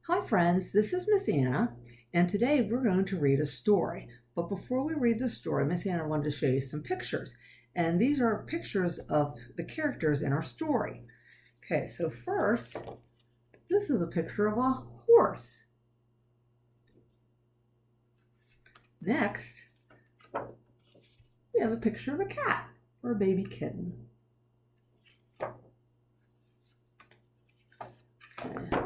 Hi friends, this is Miss Anna, and today we're going to read a story. But before we read the story, Miss Anna wanted to show you some pictures. And these are pictures of the characters in our story. Okay, so first, this is a picture of a horse. Next, we have a picture of a cat or a baby kitten. Okay.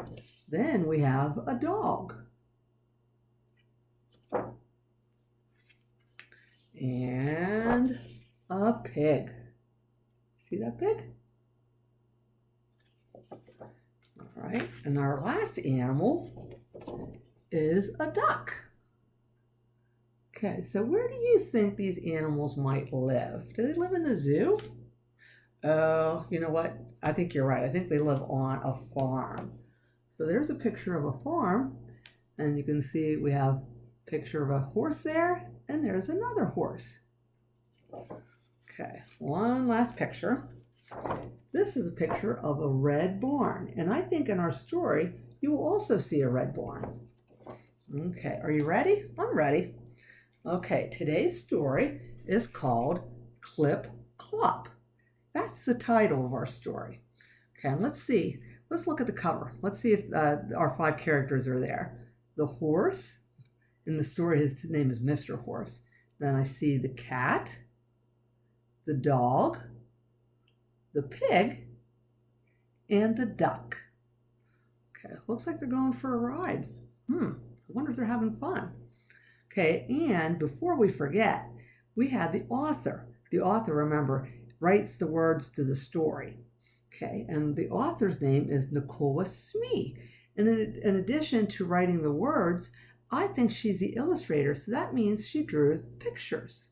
Then we have a dog. And a pig. See that pig? All right, and our last animal is a duck. Okay, so where do you think these animals might live? Do they live in the zoo? Oh, you know what? I think you're right. I think they live on a farm. So there's a picture of a farm, and you can see we have a picture of a horse there, and there's another horse. Okay, one last picture. This is a picture of a red barn, and I think in our story, you will also see a red barn. Okay, are you ready? I'm ready. Okay, today's story is called Clip Clop. That's the title of our story. Okay, and let's see. Let's look at the cover. Let's see if our 5 characters are there. The horse, in the story his name is Mr. Horse. Then I see the cat, the dog, the pig, and the duck. Okay, looks like they're going for a ride. I wonder if they're having fun. Okay, and before we forget, we have the author. The author, remember, writes the words to the story. Okay, and the author's name is Nicola Smee. And in addition to writing the words, I think she's the illustrator, so that means she drew the pictures.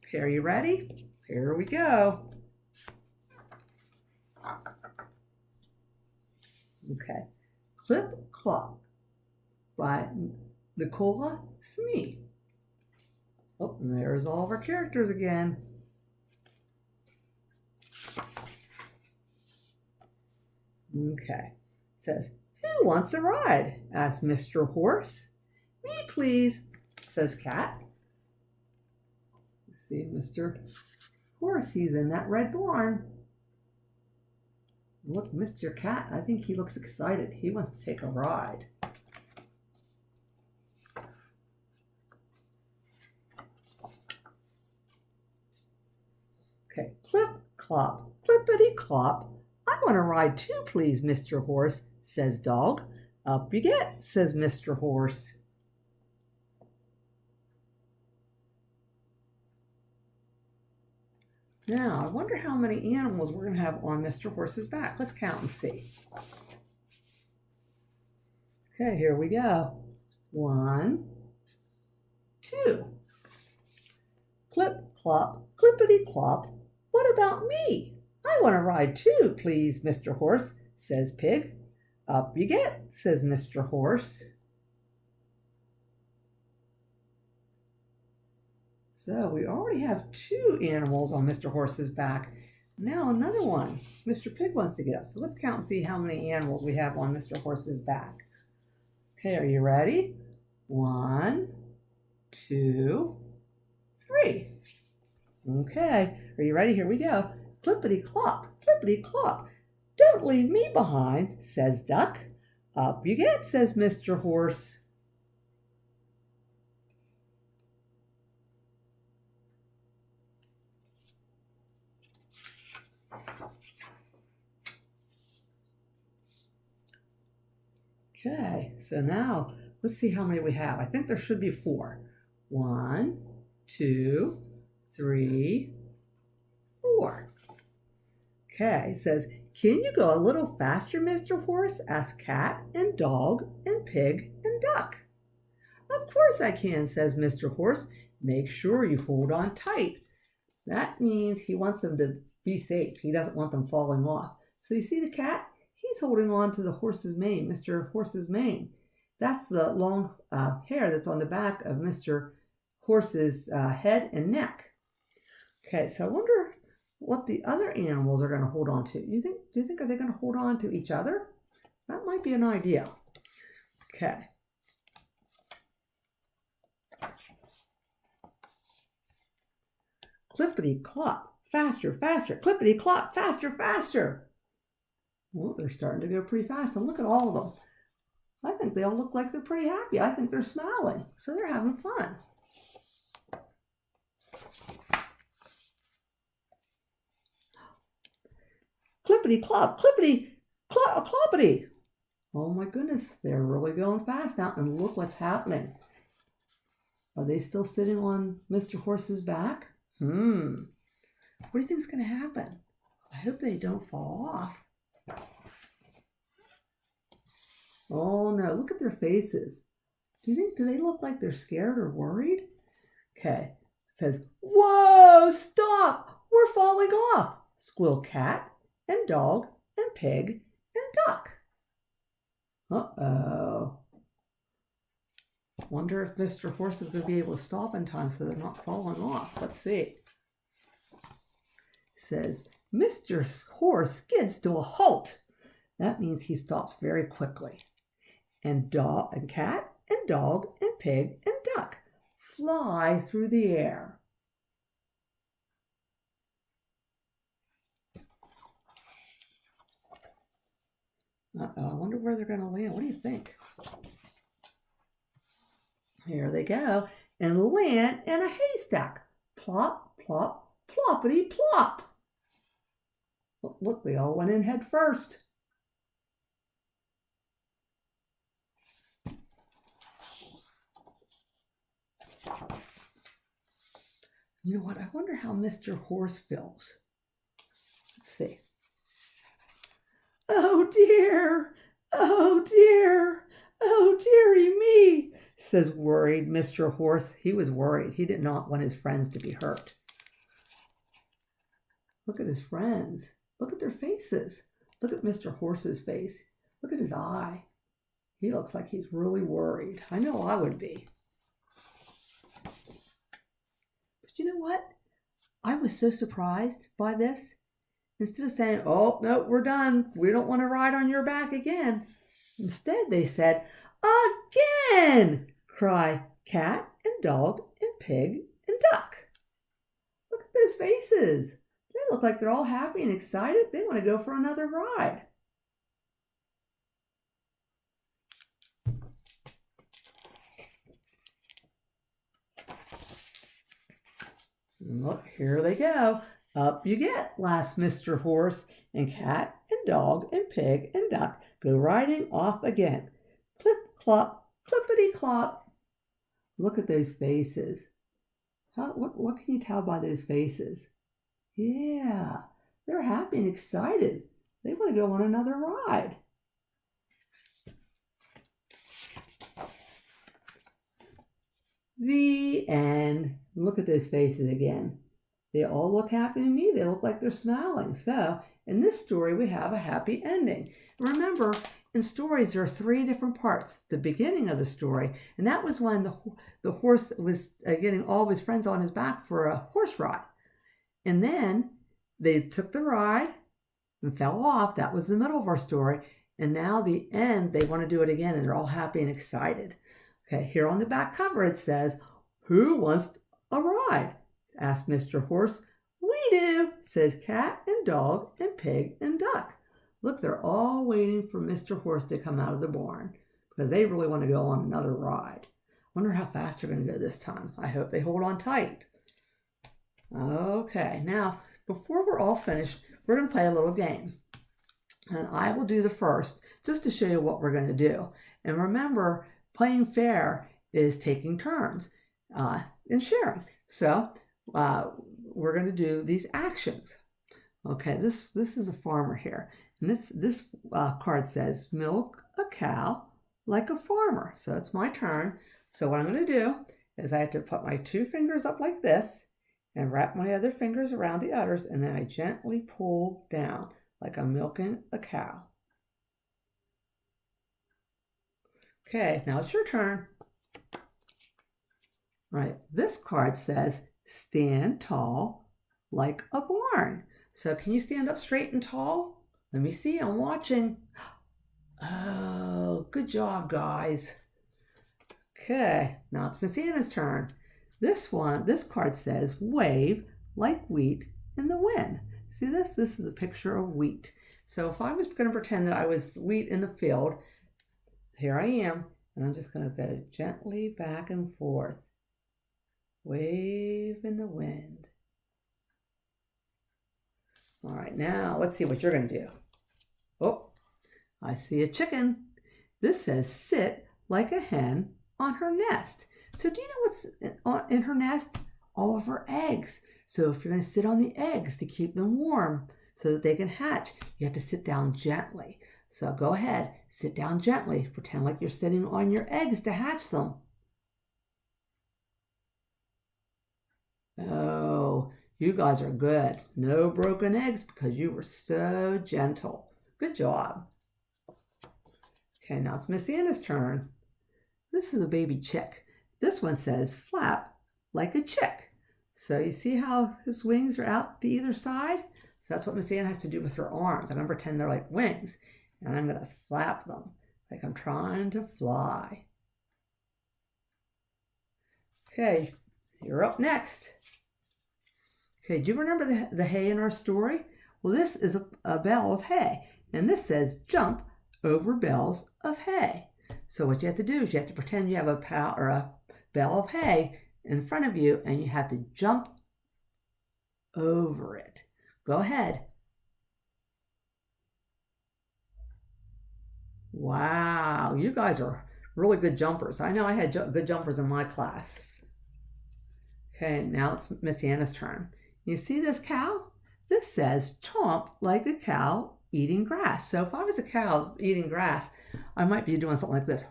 Okay, are you ready? Here we go. Okay, Clip Clop by Nicola Smee. Oh, and there's all of our characters again. Okay, it says, "Who wants a ride?" asked Mr. Horse. "Me, please," says Cat. See, Mr. Horse, he's in that red barn. Look, Mr. Cat, I think he looks excited. He wants to take a ride. Okay, Clip Clop, clippity clop. "I want to ride too, please, Mr. Horse," says Dog. "Up you get," says Mr. Horse. Now, I wonder how many animals we're going to have on Mr. Horse's back. Let's count and see. Okay, here we go. 1, 2. Clip, clop, clippity clop. "What about me? I want to ride too, please, Mr. Horse," says Pig. "Up you get," says Mr. Horse. So we already have 2 animals on Mr. Horse's back. Now another one. Mr. Pig wants to get up. So let's count and see how many animals we have on Mr. Horse's back. Okay, are you ready? 1, 2, 3. Okay, are you ready? Here we go. Clippity clop, clippity clop. "Don't leave me behind," says Duck. "Up you get," says Mr. Horse. Okay, so now let's see how many we have. I think there should be 4. 1, 2, 3, 4. Okay, it says, "Can you go a little faster, Mr. Horse?" asked Cat and Dog and Pig and Duck. "Of course I can," says Mr. Horse. "Make sure you hold on tight." That means he wants them to be safe. He doesn't want them falling off. So you see the cat? He's holding on to the horse's mane, Mr. Horse's mane. That's the long hair that's on the back of Mr. Horse's head and neck. Okay, so I wonder what the other animals are going to hold on to. Do you think are they going to hold on to each other? That might be an idea. Okay. Clippity clop, faster, faster. Clippity clop, faster, faster. Well, they're starting to go pretty fast. And look at all of them. I think they all look like they're pretty happy. I think they're smiling. So they're having fun. Clippity clop, clippity clop, cloppity. Oh my goodness, they're really going fast now. And look what's happening. Are they still sitting on Mr. Horse's back? What do you think is going to happen? I hope they don't fall off. Oh no, look at their faces. Do they look like they're scared or worried? Okay, it says, whoa, stop, we're falling off. Squeal cat and dog and pig and duck. Uh-oh. Wonder if Mr. Horse is going to be able to stop in time so they're not falling off. Let's see. It says, Mr. Horse skids to a halt. That means he stops very quickly. And cat and dog and pig and duck fly through the air. Uh-oh, I wonder where they're going to land. What do you think? Here they go and land in a haystack. Plop, plop, ploppity plop. Look, they all went in head first. You know what? I wonder how Mr. Horse feels. Let's see. Oh dear, oh dear, oh dearie me, says worried Mr. Horse. He was worried. He did not want his friends to be hurt. Look at his friends. Look at their faces. Look at Mr. Horse's face. Look at his eye. He looks like he's really worried. I know I would be. But you know what? I was so surprised by this. Instead of saying, oh, no, we're done. We don't want to ride on your back again. Instead, they said, again, cry cat and dog and pig and duck. Look at those faces. They look like they're all happy and excited. They want to go for another ride. Look, here they go. Up you get, laughs Mr. Horse, and cat and dog and pig and duck go riding off again. Clip clop, clippity clop. Look at those faces. What can you tell by those faces? Yeah, they're happy and excited. They want to go on another ride. The end. Look at those faces again. They all look happy to me. They look like they're smiling. So in this story, we have a happy ending. Remember, in stories, there are 3 different parts. The beginning of the story, and that was when the horse was getting all of his friends on his back for a horse ride. And then they took the ride and fell off. That was the middle of our story. And now the end, they want to do it again, and they're all happy and excited. Okay, here on the back cover, it says, who wants a ride? Asked Mr. Horse. We do, says cat and dog and pig and duck. Look, they're all waiting for Mr. Horse to come out of the barn because they really want to go on another ride. Wonder how fast they're going to go this time. I hope they hold on tight. Okay, now, before we're all finished, we're going to play a little game. And I will do the first, just to show you what we're going to do. And remember, playing fair is taking turns and sharing. So we're going to do these actions. Okay, this is a farmer here. And this card says, milk a cow like a farmer. So it's my turn. So what I'm going to do is I have to put my 2 fingers up like this and wrap my other fingers around the udders, and then I gently pull down like I'm milking a cow. Okay, now it's your turn. Right, this card says, stand tall like a barn. So can you stand up straight and tall? Let me see, I'm watching. Oh, Good job, guys. Okay, now it's Miss Anna's turn. This card says, wave like wheat in the wind. See this? This is a picture of wheat. So if I was going to pretend that I was wheat in the field, here I am, and I'm just going to go gently back and forth. Wave in the wind. All right, now let's see what you're going to do. Oh, I see a chicken. This says, sit like a hen on her nest. So do you know what's in her nest? All of her eggs. So if you're going to sit on the eggs to keep them warm so that they can hatch, you have to sit down gently. So go ahead, sit down gently. Pretend like you're sitting on your eggs to hatch them. Oh, you guys are good. No broken eggs because you were so gentle. Good job. Okay, now it's Miss Anna's turn. This is a baby chick. This one says, flap like a chick. So you see how his wings are out to either side? So that's what Miss Anna has to do with her arms. I'm going to pretend they're like wings. And I'm going to flap them like I'm trying to fly. Okay, you're up next. Okay, do you remember the hay in our story? Well, this is a bale of hay. And this says, jump over bales of hay. So what you have to do is you have to pretend you have a bale of hay in front of you, and you have to jump over it. Go ahead. Wow, you guys are really good jumpers. I know I had good jumpers in my class. Okay, now it's Miss Anna's turn. You see this cow? This says, chomp like a cow eating grass. So if I was a cow eating grass, I might be doing something like this.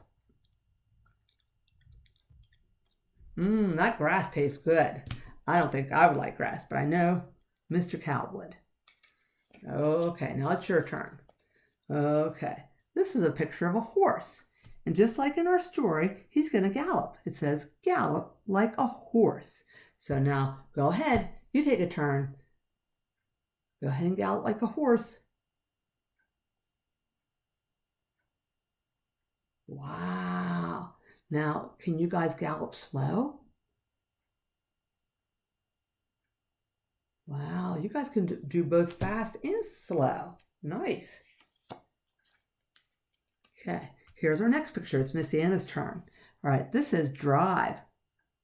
That grass tastes good. I don't think I would like grass, but I know Mr. Cow would. Okay, now it's your turn. Okay, this is a picture of a horse. And just like in our story, he's going to gallop. It says, gallop like a horse. So now go ahead, you take a turn. Go ahead and gallop like a horse. Wow. Now, can you guys gallop slow? Wow, you guys can do both fast and slow. Nice. Okay, here's our next picture. It's Miss Anna's turn. All right, this says drive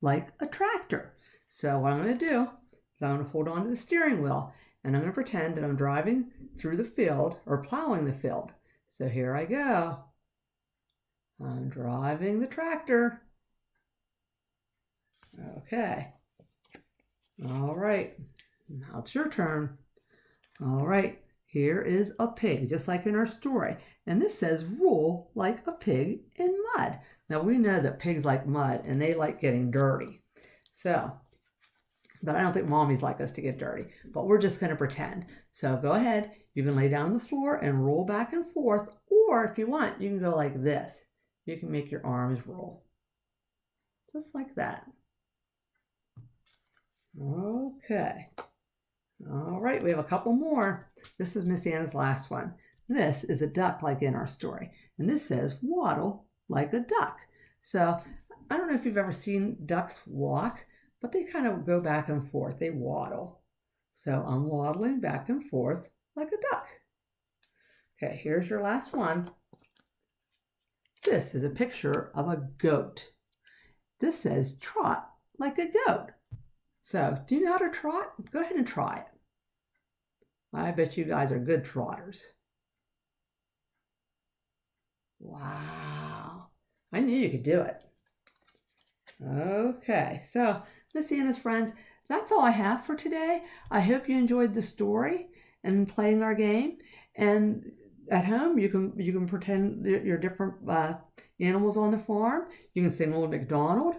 like a tractor. So what I'm going to do is I'm going to hold on to the steering wheel, and I'm going to pretend that I'm driving through the field or plowing the field. So here I go. I'm driving the tractor. Okay. All right. Now it's your turn. All right. Here is a pig, just like in our story. And this says, roll like a pig in mud. Now we know that pigs like mud and they like getting dirty. So, but I don't think mommies like us to get dirty. But we're just going to pretend. So go ahead. You can lay down on the floor and roll back and forth. Or if you want, you can go like this. You can make your arms roll. Just like that. Okay. All right, we have a couple more. This is Miss Anna's last one. This is a duck like in our story. And this says, waddle like a duck. So I don't know if you've ever seen ducks walk, but they kind of go back and forth. They waddle. So I'm waddling back and forth like a duck. Okay, here's your last one. This is a picture of a goat. This says, trot like a goat. So, do you know how to trot? Go ahead and try it. I bet you guys are good trotters. Wow. I knew you could do it. Okay, so Miss Anna's friends, that's all I have for today. I hope you enjoyed the story and playing our game. And at home, you can pretend you're different animals on the farm. You can sing Old MacDonald.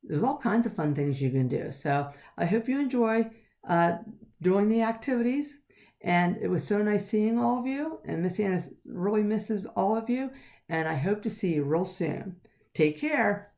There's all kinds of fun things you can do. So I hope you enjoy doing the activities. And it was so nice seeing all of you. And Miss Anna really misses all of you. And I hope to see you real soon. Take care.